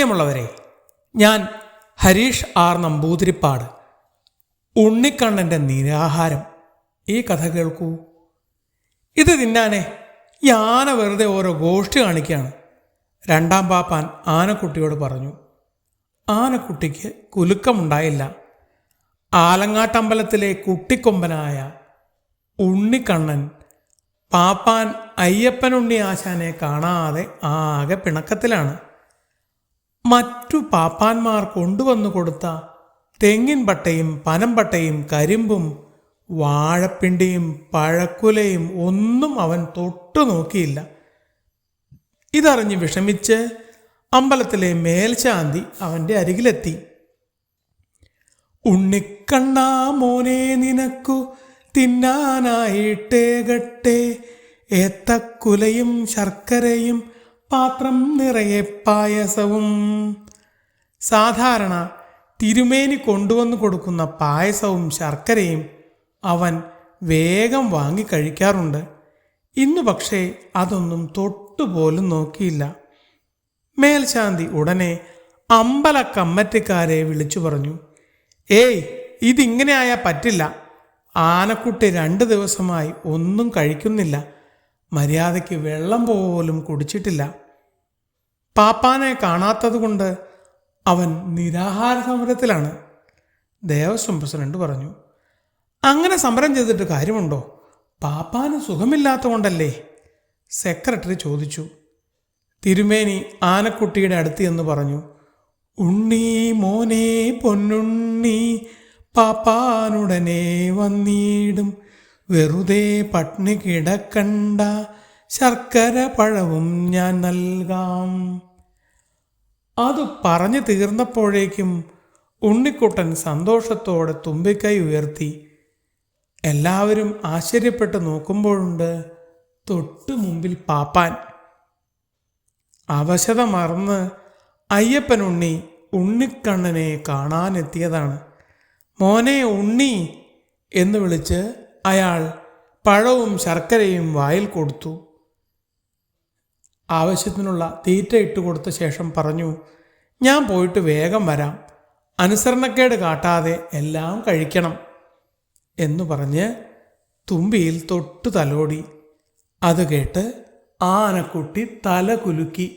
പ്രിയമുള്ളവരെ, ഞാൻ ഹരീഷ് ആർ നമ്പൂതിരിപ്പാട്. ഉണ്ണിക്കണ്ണൻ്റെ നിരാഹാരം. ഈ കഥ കേൾക്കൂ. ഇത് തിന്നാനേ ഈ ആന വെറുതെ ഓരോ ഗോഷ്ഠി കാണിക്കുകയാണ്. രണ്ടാം പാപ്പാൻ ആനക്കുട്ടിയോട് പറഞ്ഞു. ആനക്കുട്ടിക്ക് കുലുക്കമുണ്ടായില്ല. ആലങ്ങാട്ടമ്പലത്തിലെ കുട്ടിക്കൊമ്പനായ ഉണ്ണിക്കണ്ണൻ പാപ്പാൻ അയ്യപ്പനുണ്ണി ആശാനെ കാണാതെ ആകെ പിണക്കത്തിലാണ്. മറ്റു പാപ്പാന്മാർ കൊണ്ടുവന്നു കൊടുത്ത തെങ്ങിൻ പട്ടയും പനമ്പട്ടയും കരിമ്പും വാഴപ്പിണ്ടിയും പഴക്കുലയും ഒന്നും അവൻ തൊട്ടു നോക്കിയില്ല. ഇതറിഞ്ഞ് വിഷമിച്ച് അമ്പലത്തിലെ മേൽശാന്തി അവൻ്റെ അരികിലെത്തി. ഉണ്ണിക്കണ്ണാ മോനെ, നിനക്കു തിന്നാനായിട്ടേകട്ടെ ഏത്തക്കുലയും ശർക്കരയും പാത്രം നിറയെ പായസവും. സാധാരണ തിരുമേനി കൊണ്ടുവന്നു കൊടുക്കുന്ന പായസവും ശർക്കരയും അവൻ വേഗം വാങ്ങി കഴിക്കാറുണ്ട്. ഇന്നു പക്ഷേ അതൊന്നും തൊട്ടുപോലും നോക്കിയില്ല. മേൽശാന്തി ഉടനെ അമ്പല കമ്മറ്റിക്കാരെ വിളിച്ചു പറഞ്ഞു. ഏയ്, ഇതിങ്ങനെ ആയാൽ പറ്റില്ല. ആനക്കുട്ടി 2 ദിവസമായി ഒന്നും കഴിക്കുന്നില്ല. മര്യാദയ്ക്ക് വെള്ളം പോലും കുടിച്ചിട്ടില്ല. പാപ്പാനെ കാണാത്തത് കൊണ്ട് അവൻ നിരാഹാര സമരത്തിലാണ്. ദേവസ്വം പ്രസിഡന്റ് പറഞ്ഞു. അങ്ങനെ സമരം ചെയ്തിട്ട് കാര്യമുണ്ടോ? പാപ്പാന് സുഖമില്ലാത്ത കൊണ്ടല്ലേ? സെക്രട്ടറി ചോദിച്ചു. തിരുമേനി ആനക്കുട്ടിയുടെ അടുത്ത് എന്ന് പറഞ്ഞു. ഉണ്ണി മോനെ പൊന്നുണ്ണി, പാപ്പാനുടനെ വന്നിടും, വെറുതെ പട്ടിണി കിടക്കണ്ട, ശർക്കര പഴവും ഞാൻ നൽകാം. അത് പറഞ്ഞു തീർന്നപ്പോഴേക്കും ഉണ്ണിക്കുട്ടൻ സന്തോഷത്തോടെ തുമ്പിക്കൈ ഉയർത്തി. എല്ലാവരും ആശ്ചര്യപ്പെട്ട് നോക്കുമ്പോഴുണ്ട് തൊട്ടു മുമ്പിൽ പാപ്പാൻ. അവശത മറന്ന് അയ്യപ്പനുണ്ണി ഉണ്ണിക്കണ്ണനെ കാണാനെത്തിയതാണ്. മോനെ ഉണ്ണി എന്ന് വിളിച്ച് അയാൾ പഴവും ശർക്കരയും വായിൽ കൊടുത്തു. ആവശ്യത്തിനുള്ള തീറ്റ ഇട്ട് കൊടുത്ത ശേഷം പറഞ്ഞു, ഞാൻ പോയിട്ട് വേഗം വരാം. അനുസരണക്കേട് കാട്ടാതെ എല്ലാം കഴിക്കണം എന്നു പറഞ്ഞ് തുമ്പിയിൽ തൊട്ടു തലോടി. അത് കേട്ട് ആനക്കുട്ടി തല കുലുക്കി.